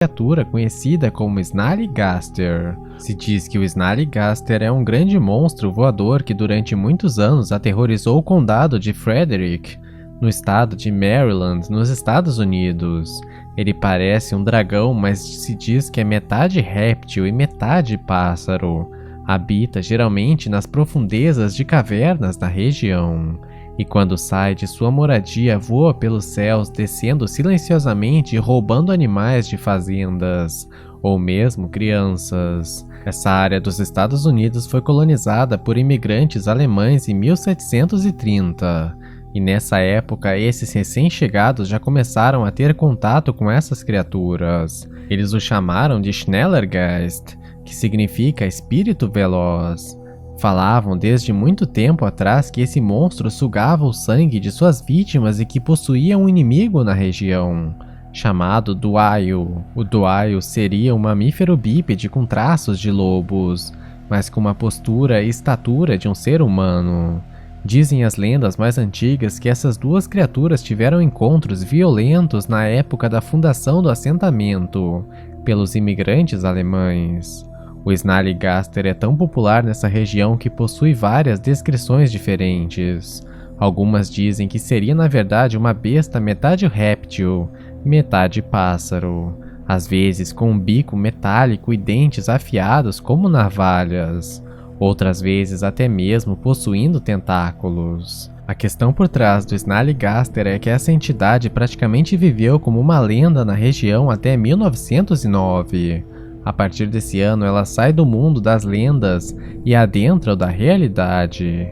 criatura conhecida como Snallygaster. Se diz que o Snallygaster é um grande monstro voador que durante muitos anos aterrorizou o condado de Frederick, no estado de Maryland, nos Estados Unidos. Ele parece um dragão, mas se diz que é metade réptil e metade pássaro. Habita geralmente nas profundezas de cavernas da região. E quando sai de sua moradia, voa pelos céus, descendo silenciosamente e roubando animais de fazendas, ou mesmo crianças. Essa área dos Estados Unidos foi colonizada por imigrantes alemães em 1730. E nessa época, esses recém-chegados já começaram a ter contato com essas criaturas. Eles o chamaram de Schnellergeist, que significa espírito veloz. Falavam desde muito tempo atrás que esse monstro sugava o sangue de suas vítimas e que possuía um inimigo na região, chamado Duaio. O Duaio seria um mamífero bípede com traços de lobos, mas com uma postura e estatura de um ser humano. Dizem as lendas mais antigas que essas duas criaturas tiveram encontros violentos na época da fundação do assentamento pelos imigrantes alemães. O Snallygaster é tão popular nessa região que possui várias descrições diferentes. Algumas dizem que seria na verdade uma besta metade réptil, metade pássaro, às vezes com um bico metálico e dentes afiados como navalhas. Outras vezes até mesmo possuindo tentáculos. A questão por trás do Snallygaster é que essa entidade praticamente viveu como uma lenda na região até 1909. A partir desse ano ela sai do mundo das lendas e adentra o da realidade.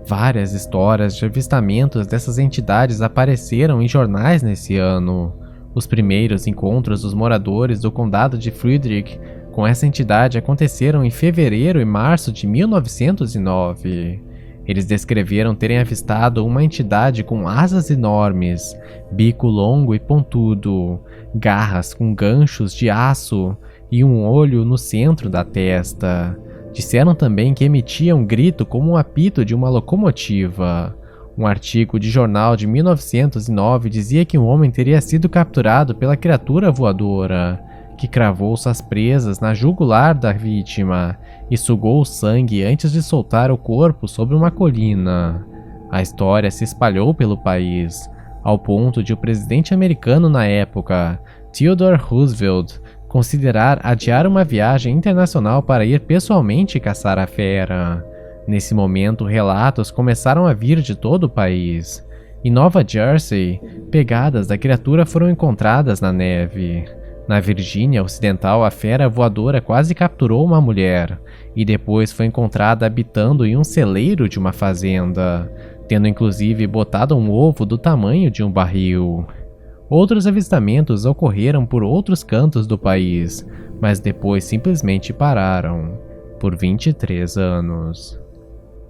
Várias histórias de avistamentos dessas entidades apareceram em jornais nesse ano. Os primeiros encontros dos moradores do condado de Frederick com essa entidade aconteceram em fevereiro e março de 1909. Eles descreveram terem avistado uma entidade com asas enormes, bico longo e pontudo, garras com ganchos de aço e um olho no centro da testa. Disseram também que emitia um grito como um apito de uma locomotiva. Um artigo de jornal de 1909 dizia que um homem teria sido capturado pela criatura voadora, que cravou suas presas na jugular da vítima e sugou o sangue antes de soltar o corpo sobre uma colina. A história se espalhou pelo país, ao ponto de o presidente americano na época, Theodore Roosevelt, considerar adiar uma viagem internacional para ir pessoalmente caçar a fera. Nesse momento, relatos começaram a vir de todo o país. Em Nova Jersey, pegadas da criatura foram encontradas na neve. Na Virgínia Ocidental, a fera voadora quase capturou uma mulher, e depois foi encontrada habitando em um celeiro de uma fazenda, tendo inclusive botado um ovo do tamanho de um barril. Outros avistamentos ocorreram por outros cantos do país, mas depois simplesmente pararam, por 23 anos.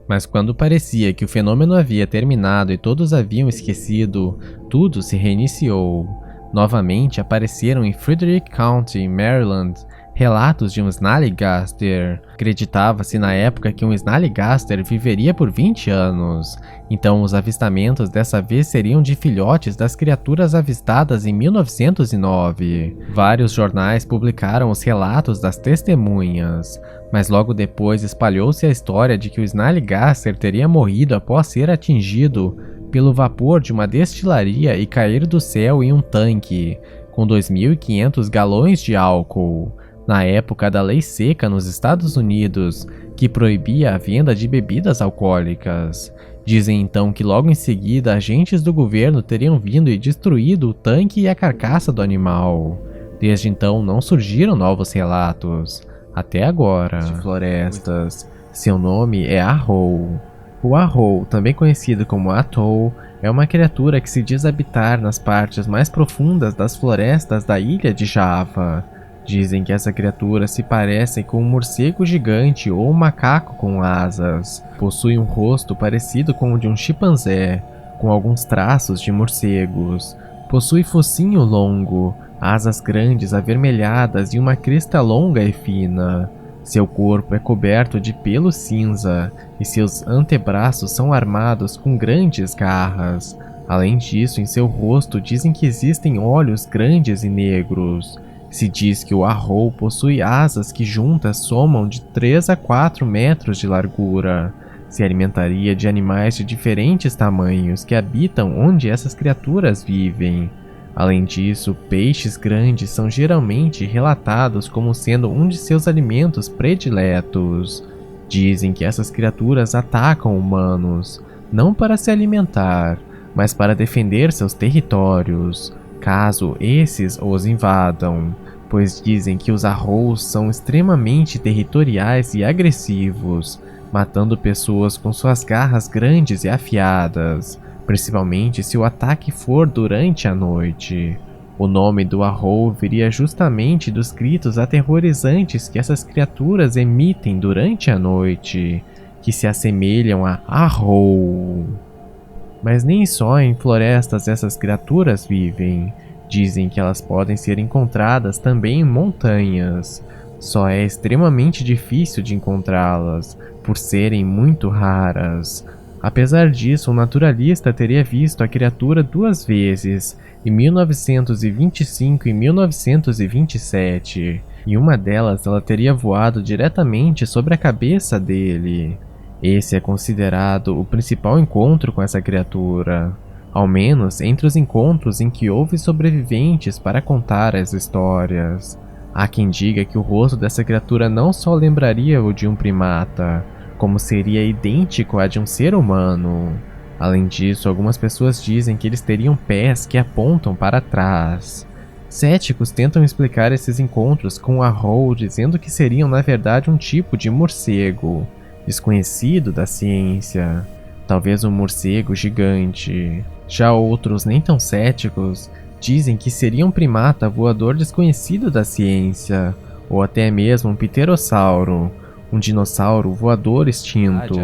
Mas quando parecia que o fenômeno havia terminado e todos haviam esquecido, tudo se reiniciou. Novamente apareceram em Frederick County, Maryland, relatos de um Snallygaster. Acreditava-se na época que um Snallygaster viveria por 20 anos, então os avistamentos dessa vez seriam de filhotes das criaturas avistadas em 1909. Vários jornais publicaram os relatos das testemunhas, mas logo depois espalhou-se a história de que o Snallygaster teria morrido após ser atingido pelo vapor de uma destilaria e cair do céu em um tanque, com 2.500 galões de álcool, na época da lei seca nos Estados Unidos, que proibia a venda de bebidas alcoólicas. Dizem então que logo em seguida agentes do governo teriam vindo e destruído o tanque e a carcaça do animal. Desde então não surgiram novos relatos, até agora. De florestas. Seu nome é Ahou. O Ahou, também conhecido como Atoll, é uma criatura que se diz habitar nas partes mais profundas das florestas da ilha de Java. Dizem que essa criatura se parece com um morcego gigante ou um macaco com asas. Possui um rosto parecido com o de um chimpanzé, com alguns traços de morcegos. Possui focinho longo, asas grandes avermelhadas e uma crista longa e fina. Seu corpo é coberto de pelo cinza e seus antebraços são armados com grandes garras. Além disso, em seu rosto dizem que existem olhos grandes e negros. Se diz que o Arrow possui asas que juntas somam de 3 a 4 metros de largura. Se alimentaria de animais de diferentes tamanhos que habitam onde essas criaturas vivem. Além disso, peixes grandes são geralmente relatados como sendo um de seus alimentos prediletos. Dizem que essas criaturas atacam humanos, não para se alimentar, mas para defender seus territórios, caso esses os invadam, pois dizem que os Arrows são extremamente territoriais e agressivos, matando pessoas com suas garras grandes e afiadas, principalmente se o ataque for durante a noite. O nome do Arrow viria justamente dos gritos aterrorizantes que essas criaturas emitem durante a noite, que se assemelham a Arrow. Mas nem só em florestas essas criaturas vivem. Dizem que elas podem ser encontradas também em montanhas. Só é extremamente difícil de encontrá-las, por serem muito raras. Apesar disso, um naturalista teria visto a criatura 2 vezes, em 1925 e 1927. Em uma delas, ela teria voado diretamente sobre a cabeça dele. Esse é considerado o principal encontro com essa criatura, ao menos entre os encontros em que houve sobreviventes para contar as histórias. Há quem diga que o rosto dessa criatura não só lembraria o de um primata, como seria idêntico a de um ser humano. Além disso, algumas pessoas dizem que eles teriam pés que apontam para trás. Céticos tentam explicar esses encontros com o Arrow, dizendo que seriam na verdade um tipo de morcego, desconhecido da ciência, talvez um morcego gigante. Já outros, nem tão céticos, dizem que seria um primata voador desconhecido da ciência, ou até mesmo um pterossauro, um dinossauro voador extinto.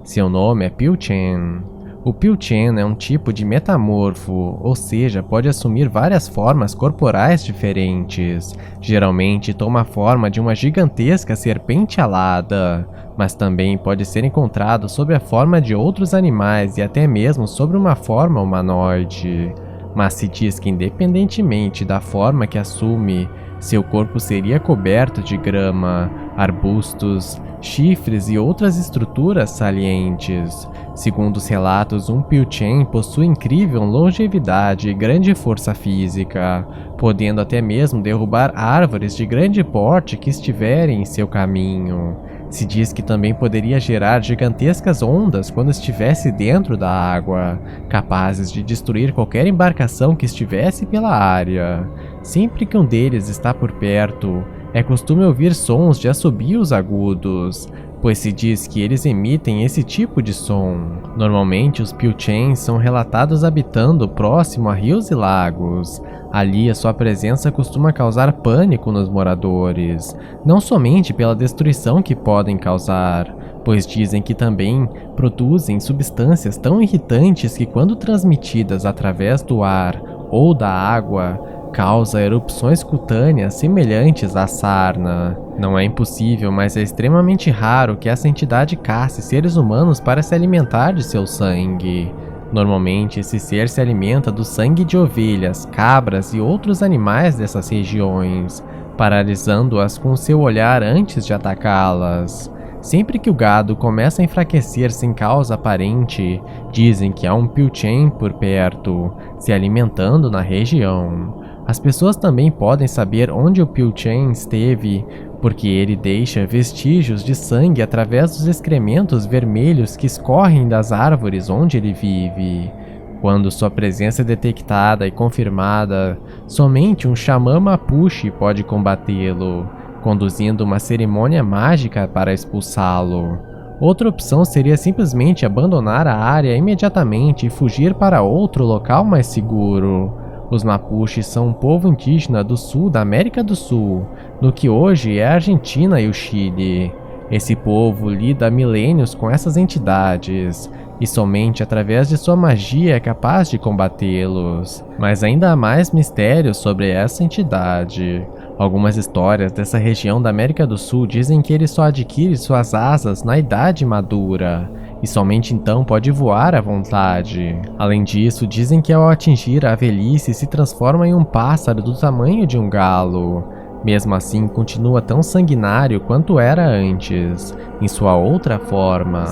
Seu nome é Pilchen. O Pilchen é um tipo de metamorfo, ou seja, pode assumir várias formas corporais diferentes. Geralmente toma a forma de uma gigantesca serpente alada, mas também pode ser encontrado sob a forma de outros animais e até mesmo sobre uma forma humanoide. Mas se diz que, independentemente da forma que assume, seu corpo seria coberto de grama, arbustos, chifres e outras estruturas salientes. Segundo os relatos, um Pilchen possui incrível longevidade e grande força física, podendo até mesmo derrubar árvores de grande porte que estiverem em seu caminho. Se diz que também poderia gerar gigantescas ondas quando estivesse dentro da água, capazes de destruir qualquer embarcação que estivesse pela área. Sempre que um deles está por perto, é costume ouvir sons de assobios agudos, pois se diz que eles emitem esse tipo de som. Normalmente os Pilchens são relatados habitando próximo a rios e lagos. Ali a sua presença costuma causar pânico nos moradores, não somente pela destruição que podem causar, pois dizem que também produzem substâncias tão irritantes que, quando transmitidas através do ar ou da água, causa erupções cutâneas semelhantes à sarna. Não é impossível, mas é extremamente raro que essa entidade casse seres humanos para se alimentar de seu sangue. Normalmente, esse ser se alimenta do sangue de ovelhas, cabras e outros animais dessas regiões, paralisando-as com seu olhar antes de atacá-las. Sempre que o gado começa a enfraquecer sem causa aparente, dizem que há um Pilchen por perto, se alimentando na região. As pessoas também podem saber onde o Pilchen esteve, porque ele deixa vestígios de sangue através dos excrementos vermelhos que escorrem das árvores onde ele vive. Quando sua presença é detectada e confirmada, somente um xamã Mapuche pode combatê-lo, conduzindo uma cerimônia mágica para expulsá-lo. Outra opção seria simplesmente abandonar a área imediatamente e fugir para outro local mais seguro. Os Mapuches são um povo indígena do sul da América do Sul, no que hoje é a Argentina e o Chile. Esse povo lida há milênios com essas entidades, e somente através de sua magia é capaz de combatê-los. Mas ainda há mais mistérios sobre essa entidade. Algumas histórias dessa região da América do Sul dizem que ele só adquire suas asas na idade madura, e somente então pode voar à vontade. Além disso, dizem que ao atingir a velhice se transforma em um pássaro do tamanho de um galo. Mesmo assim, continua tão sanguinário quanto era antes, em sua outra forma.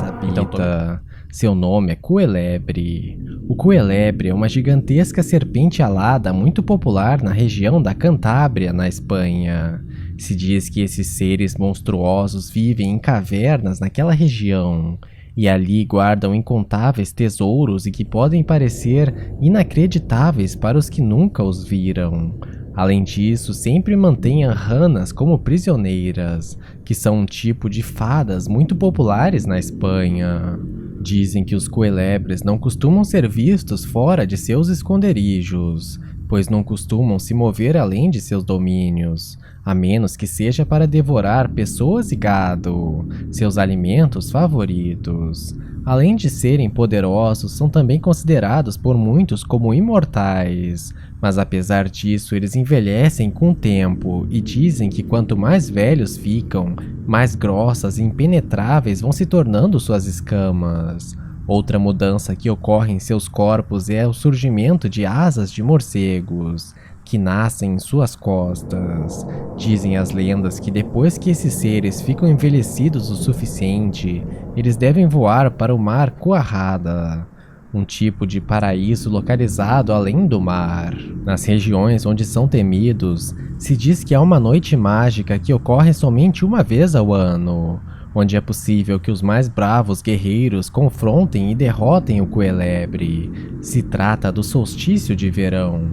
Seu nome é Cuelebre. O Cuelebre é uma gigantesca serpente alada muito popular na região da Cantábria, na Espanha. Se diz que esses seres monstruosos vivem em cavernas naquela região, e ali guardam incontáveis tesouros e que podem parecer inacreditáveis para os que nunca os viram. Além disso, sempre mantêm ranas como prisioneiras, que são um tipo de fadas muito populares na Espanha. Dizem que os coelebres não costumam ser vistos fora de seus esconderijos, pois não costumam se mover além de seus domínios, a menos que seja para devorar pessoas e gado, seus alimentos favoritos. Além de serem poderosos, são também considerados por muitos como imortais, mas apesar disso eles envelhecem com o tempo e dizem que quanto mais velhos ficam, mais grossas e impenetráveis vão se tornando suas escamas. Outra mudança que ocorre em seus corpos é o surgimento de asas de morcegos, que nascem em suas costas. Dizem as lendas que depois que esses seres ficam envelhecidos o suficiente, eles devem voar para o Mar Cuarrada, um tipo de paraíso localizado além do mar. Nas regiões onde são temidos, se diz que há uma noite mágica que ocorre somente uma vez ao ano, onde é possível que os mais bravos guerreiros confrontem e derrotem o Cuelebre. Se trata do solstício de verão.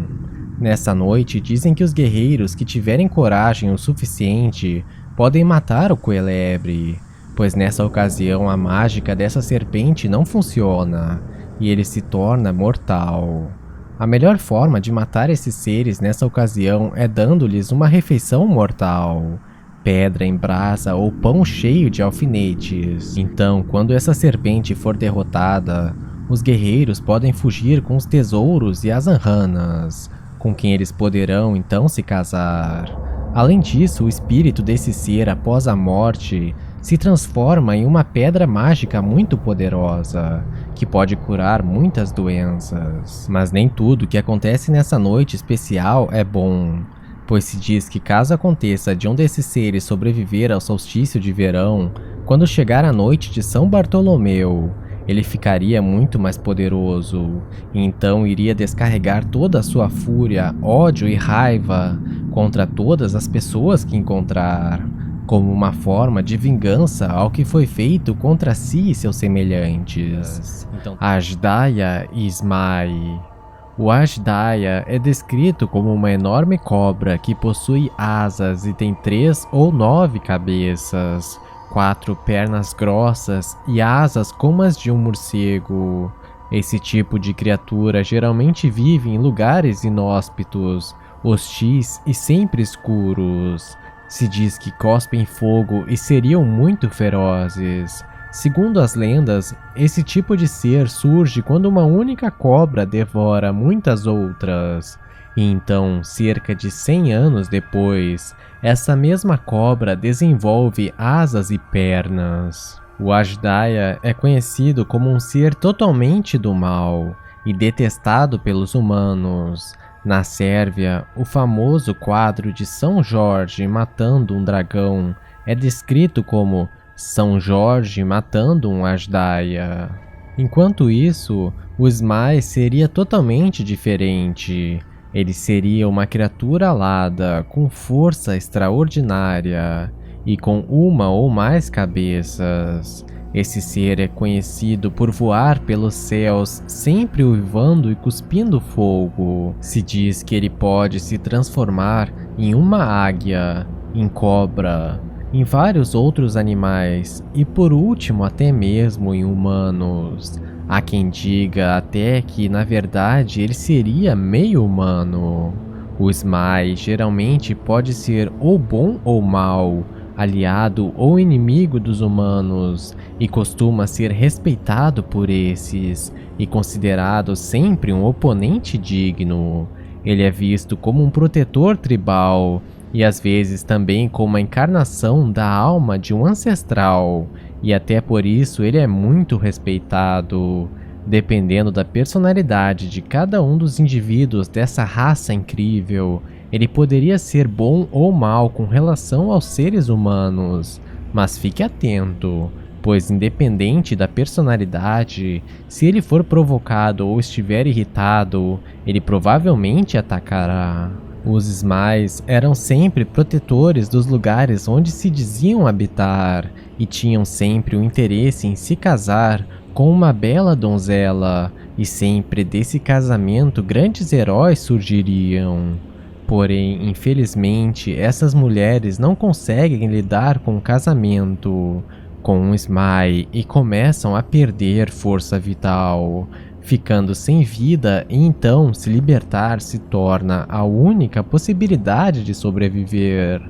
Nessa noite, dizem que os guerreiros que tiverem coragem o suficiente podem matar o Cuelebre, pois nessa ocasião a mágica dessa serpente não funciona e ele se torna mortal. A melhor forma de matar esses seres nessa ocasião é dando-lhes uma refeição mortal, pedra em brasa ou pão cheio de alfinetes. Então, quando essa serpente for derrotada, os guerreiros podem fugir com os tesouros e as anranas, com quem eles poderão então se casar. Além disso, o espírito desse ser após a morte se transforma em uma pedra mágica muito poderosa, que pode curar muitas doenças. Mas nem tudo que acontece nessa noite especial é bom, pois se diz que caso aconteça de um desses seres sobreviver ao solstício de verão, quando chegar a noite de São Bartolomeu, ele ficaria muito mais poderoso, e então iria descarregar toda a sua fúria, ódio e raiva contra todas as pessoas que encontrar, como uma forma de vingança ao que foi feito contra si e seus semelhantes. Ajdaia Ismai. O Ajdaia é descrito como uma enorme cobra que possui asas e tem 3 ou 9 cabeças, 4 pernas grossas e asas como as de um morcego. Esse tipo de criatura geralmente vive em lugares inóspitos, hostis e sempre escuros. Se diz que cospem fogo e seriam muito ferozes. Segundo as lendas, esse tipo de ser surge quando uma única cobra devora muitas outras. E então, cerca de 100 anos depois, essa mesma cobra desenvolve asas e pernas. O Ajdaia é conhecido como um ser totalmente do mal e detestado pelos humanos. Na Sérvia, o famoso quadro de São Jorge matando um dragão é descrito como São Jorge matando um Ajdaia. Enquanto isso, o Ismai seria totalmente diferente. Ele seria uma criatura alada, com força extraordinária e com uma ou mais cabeças. Esse ser é conhecido por voar pelos céus, sempre uivando e cuspindo fogo. Se diz que ele pode se transformar em uma águia, em cobra, em vários outros animais e por último até mesmo em humanos. Há quem diga até que, na verdade, ele seria meio humano. O Ismai geralmente pode ser ou bom ou mal, aliado ou inimigo dos humanos, e costuma ser respeitado por esses, e considerado sempre um oponente digno. Ele é visto como um protetor tribal, e às vezes também como a encarnação da alma de um ancestral. e até por isso ele é muito respeitado. Dependendo da personalidade de cada um dos indivíduos dessa raça incrível, ele poderia ser bom ou mal com relação aos seres humanos. Mas fique atento, pois independente da personalidade, se ele for provocado ou estiver irritado, ele provavelmente atacará. Os Smiles eram sempre protetores dos lugares onde se diziam habitar e tinham sempre o interesse em se casar com uma bela donzela, e sempre desse casamento grandes heróis surgiriam. Porém, infelizmente, essas mulheres não conseguem lidar com o casamento com um Smile e começam a perder força vital, ficando sem vida, e então se libertar se torna a única possibilidade de sobreviver.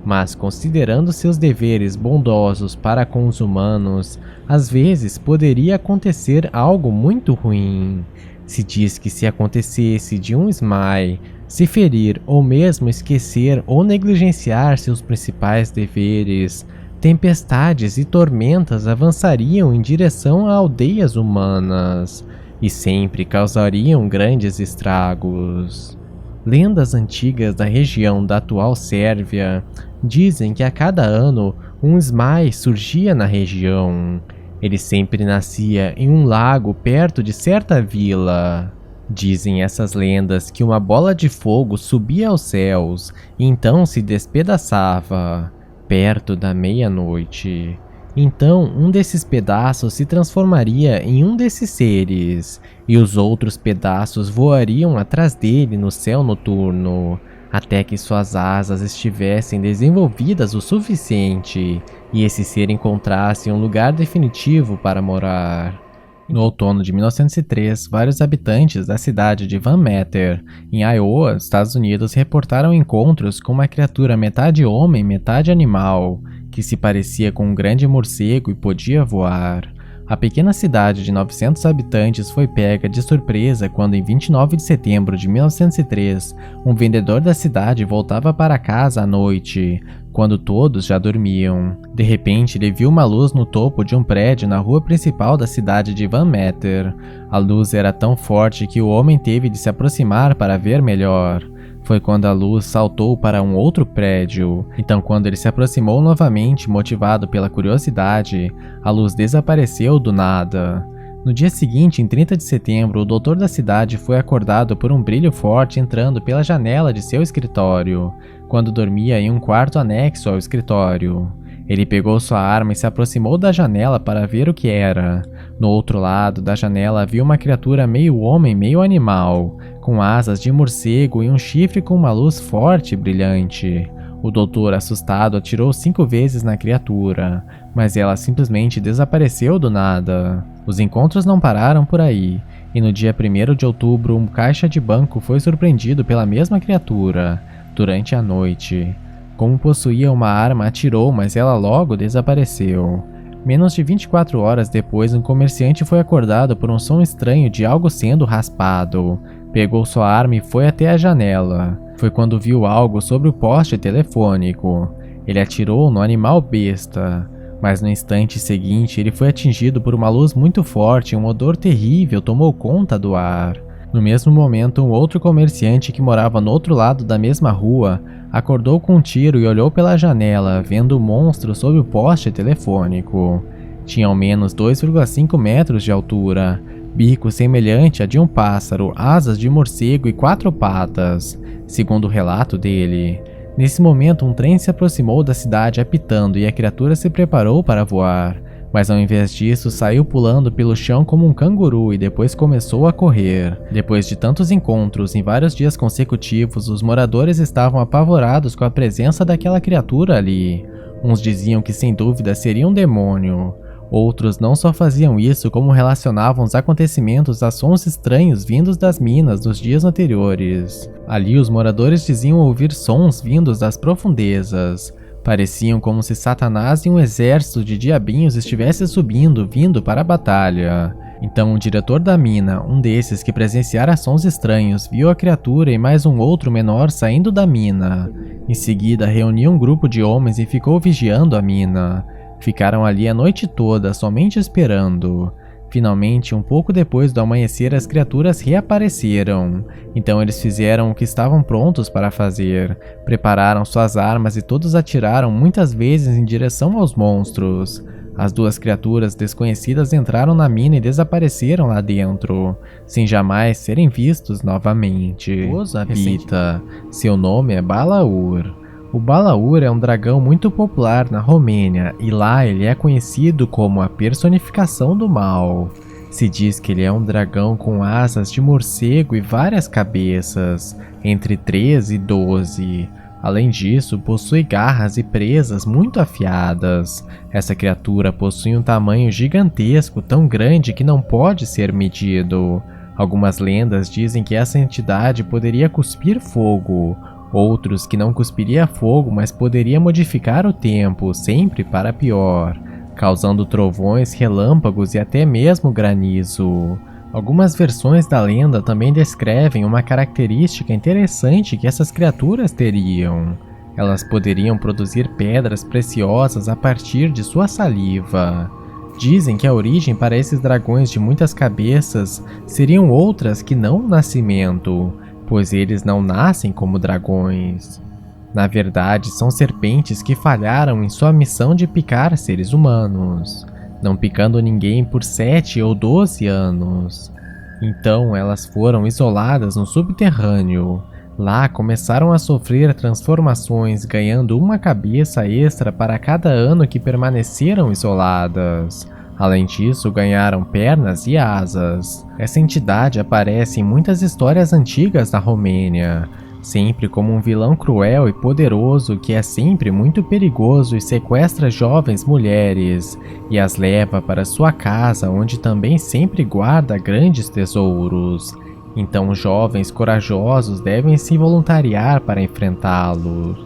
Mas considerando seus deveres bondosos para com os humanos, às vezes poderia acontecer algo muito ruim. Se diz que se acontecesse de um Smile se ferir ou mesmo esquecer ou negligenciar seus principais deveres, tempestades e tormentas avançariam em direção a aldeias humanas e sempre causariam grandes estragos. Lendas antigas da região da atual Sérvia dizem que a cada ano um Smile surgia na região. Ele sempre nascia em um lago perto de certa vila. Dizem essas lendas que uma bola de fogo subia aos céus e então se despedaçava perto da meia-noite. Então um desses pedaços se transformaria em um desses seres e os outros pedaços voariam atrás dele no céu noturno, até que suas asas estivessem desenvolvidas o suficiente e esse ser encontrasse um lugar definitivo para morar. No outono de 1903, vários habitantes da cidade de Van Meter, em Iowa, Estados Unidos, reportaram encontros com uma criatura metade homem, metade animal, que se parecia com um grande morcego e podia voar. A pequena cidade de 900 habitantes foi pega de surpresa quando, em 29 de setembro de 1903, um vendedor da cidade voltava para casa à noite, quando todos já dormiam. De repente, ele viu uma luz no topo de um prédio na rua principal da cidade de Van Meter. A luz era tão forte que o homem teve de se aproximar para ver melhor. Foi quando a luz saltou para um outro prédio. Então, quando ele se aproximou novamente, motivado pela curiosidade, a luz desapareceu do nada. No dia seguinte, em 30 de setembro, o doutor da cidade foi acordado por um brilho forte entrando pela janela de seu escritório, quando dormia em um quarto anexo ao escritório. Ele pegou sua arma e se aproximou da janela para ver o que era. No outro lado da janela havia uma criatura meio homem, meio animal, com asas de morcego e um chifre com uma luz forte e brilhante. O doutor, assustado, atirou 5 vezes na criatura, mas ela simplesmente desapareceu do nada. Os encontros não pararam por aí, e no dia 1º de outubro, um caixa de banco foi surpreendido pela mesma criatura, durante a noite. Como possuía uma arma, atirou, mas ela logo desapareceu. Menos de 24 horas depois, um comerciante foi acordado por um som estranho de algo sendo raspado. Pegou sua arma e foi até a janela. Foi quando viu algo sobre o poste telefônico. Ele atirou no animal besta, mas no instante seguinte ele foi atingido por uma luz muito forte e um odor terrível tomou conta do ar. No mesmo momento, um outro comerciante que morava no outro lado da mesma rua acordou com um tiro e olhou pela janela, vendo o monstro sob o poste telefônico. Tinha ao menos 2,5 metros de altura, bico semelhante a de um pássaro, asas de morcego e 4 patas, segundo o relato dele. Nesse momento, um trem se aproximou da cidade apitando e a criatura se preparou para voar, mas ao invés disso saiu pulando pelo chão como um canguru e depois começou a correr. Depois de tantos encontros em vários dias consecutivos, os moradores estavam apavorados com a presença daquela criatura ali. Uns diziam que sem dúvida seria um demônio. Outros não só faziam isso, como relacionavam os acontecimentos a sons estranhos vindos das minas nos dias anteriores. Ali os moradores diziam ouvir sons vindos das profundezas. Pareciam como se Satanás e um exército de diabinhos estivesse subindo, vindo para a batalha. Então o diretor da mina, um desses que presenciara sons estranhos, viu a criatura e mais um outro menor saindo da mina. Em seguida reuniu um grupo de homens e ficou vigiando a mina. Ficaram ali a noite toda, somente esperando. Finalmente, um pouco depois do amanhecer, as criaturas reapareceram. Então eles fizeram o que estavam prontos para fazer. Prepararam suas armas e todos atiraram muitas vezes em direção aos monstros. As duas criaturas desconhecidas entraram na mina e desapareceram lá dentro, sem jamais serem vistos novamente. Os habita. Seu nome é Balaur. O Balaur é um dragão muito popular na Romênia e lá ele é conhecido como a personificação do mal. Se diz que ele é um dragão com asas de morcego e várias cabeças, entre 3 e 12. Além disso, possui garras e presas muito afiadas. Essa criatura possui um tamanho gigantesco, tão grande que não pode ser medido. Algumas lendas dizem que essa entidade poderia cuspir fogo. Outros que não cuspiria fogo, mas poderia modificar o tempo, sempre para pior, causando trovões, relâmpagos e até mesmo granizo. Algumas versões da lenda também descrevem uma característica interessante que essas criaturas teriam. Elas poderiam produzir pedras preciosas a partir de sua saliva. Dizem que a origem para esses dragões de muitas cabeças seriam outras que não o nascimento, pois eles não nascem como dragões. Na verdade, são serpentes que falharam em sua missão de picar seres humanos, não picando ninguém por 7 ou 12 anos. Então elas foram isoladas no subterrâneo. Lá começaram a sofrer transformações, ganhando uma cabeça extra para cada ano que permaneceram isoladas. Além disso, ganharam pernas e asas. Essa entidade aparece em muitas histórias antigas da Romênia, sempre como um vilão cruel e poderoso que é sempre muito perigoso e sequestra jovens mulheres e as leva para sua casa, onde também sempre guarda grandes tesouros. Então jovens corajosos devem se voluntariar para enfrentá-los.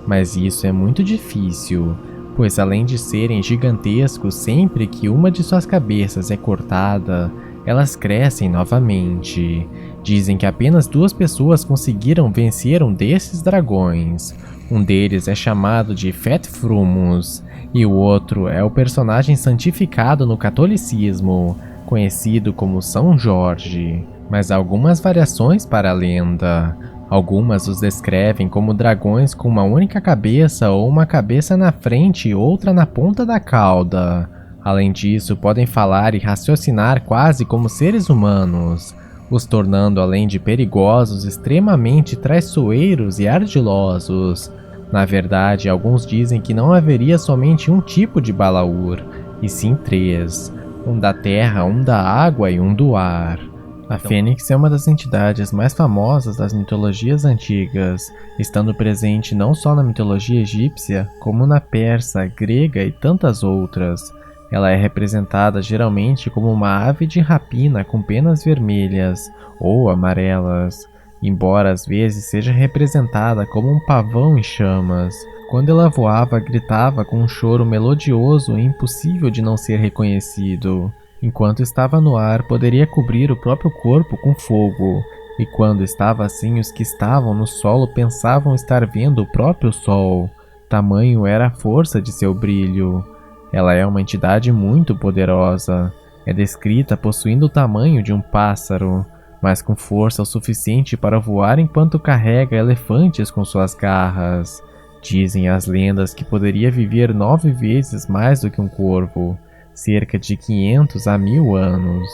Mas isso é muito difícil, pois além de serem gigantescos, sempre que uma de suas cabeças é cortada, elas crescem novamente. Dizem que apenas 2 pessoas conseguiram vencer um desses dragões. Um deles é chamado de Fetfrumus, e o outro é o personagem santificado no catolicismo, conhecido como São Jorge. Mas há algumas variações para a lenda. Algumas os descrevem como dragões com uma única cabeça ou uma cabeça na frente e outra na ponta da cauda. Além disso, podem falar e raciocinar quase como seres humanos, os tornando, além de perigosos, extremamente traiçoeiros e ardilosos. Na verdade, alguns dizem que não haveria somente um tipo de Balaur, e sim 3, um da terra, um da água e um do ar. A Fênix é uma das entidades mais famosas das mitologias antigas, estando presente não só na mitologia egípcia, como na persa, grega e tantas outras. Ela é representada geralmente como uma ave de rapina com penas vermelhas ou amarelas, embora às vezes seja representada como um pavão em chamas. Quando ela voava, gritava com um choro melodioso e impossível de não ser reconhecido. Enquanto estava no ar, poderia cobrir o próprio corpo com fogo, e quando estava assim, os que estavam no solo pensavam estar vendo o próprio sol. Tamanho era a força de seu brilho. Ela é uma entidade muito poderosa. É descrita possuindo o tamanho de um pássaro, mas com força o suficiente para voar enquanto carrega elefantes com suas garras. Dizem as lendas que poderia viver 9 vezes mais do que um corvo, cerca de 500 a 1000 anos,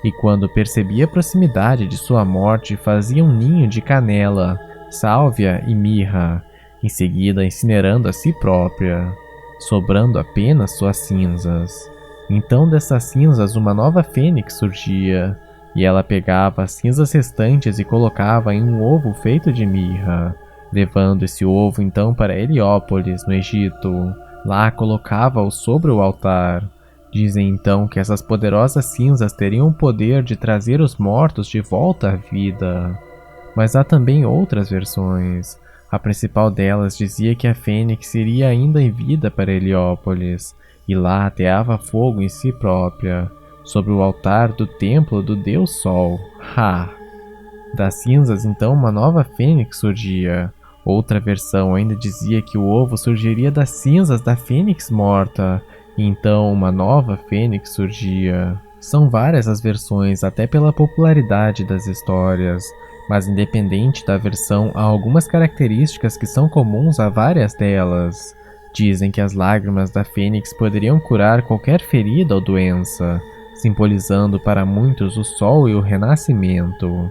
e quando percebia a proximidade de sua morte fazia um ninho de canela, sálvia e mirra, em seguida incinerando a si própria, sobrando apenas suas cinzas. Então dessas cinzas uma nova fênix surgia, e ela pegava as cinzas restantes e colocava em um ovo feito de mirra, levando esse ovo então para Heliópolis, no Egito. Lá colocava-o sobre o altar. Dizem então que essas poderosas cinzas teriam o poder de trazer os mortos de volta à vida. Mas há também outras versões. A principal delas dizia que a fênix iria ainda em vida para Heliópolis, e lá ateava fogo em si própria, sobre o altar do templo do Deus Sol. Das cinzas então uma nova fênix surgia. Outra versão ainda dizia que o ovo surgiria das cinzas da fênix morta, e então uma nova fênix surgia. São várias as versões, até pela popularidade das histórias, mas independente da versão, há algumas características que são comuns a várias delas. Dizem que as lágrimas da fênix poderiam curar qualquer ferida ou doença, simbolizando para muitos o sol e o renascimento,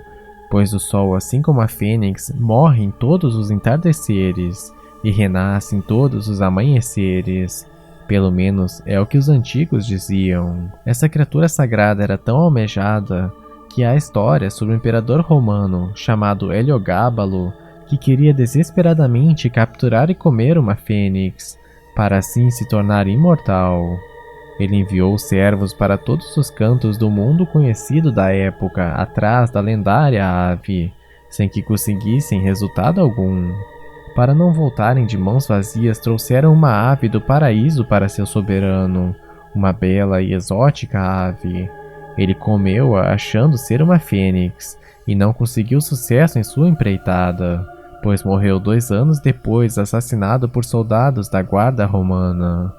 pois o sol, assim como a fênix, morre em todos os entardeceres e renasce em todos os amanheceres. Pelo menos é o que os antigos diziam. Essa criatura sagrada era tão almejada que há história sobre um imperador romano chamado Heliogábalo que queria desesperadamente capturar e comer uma fênix, para assim se tornar imortal. Ele enviou servos para todos os cantos do mundo conhecido da época atrás da lendária ave, sem que conseguissem resultado algum. Para não voltarem de mãos vazias, trouxeram uma ave do paraíso para seu soberano, uma bela e exótica ave. Ele comeu-a achando ser uma fênix, e não conseguiu sucesso em sua empreitada, pois morreu 2 anos depois, assassinado por soldados da guarda romana.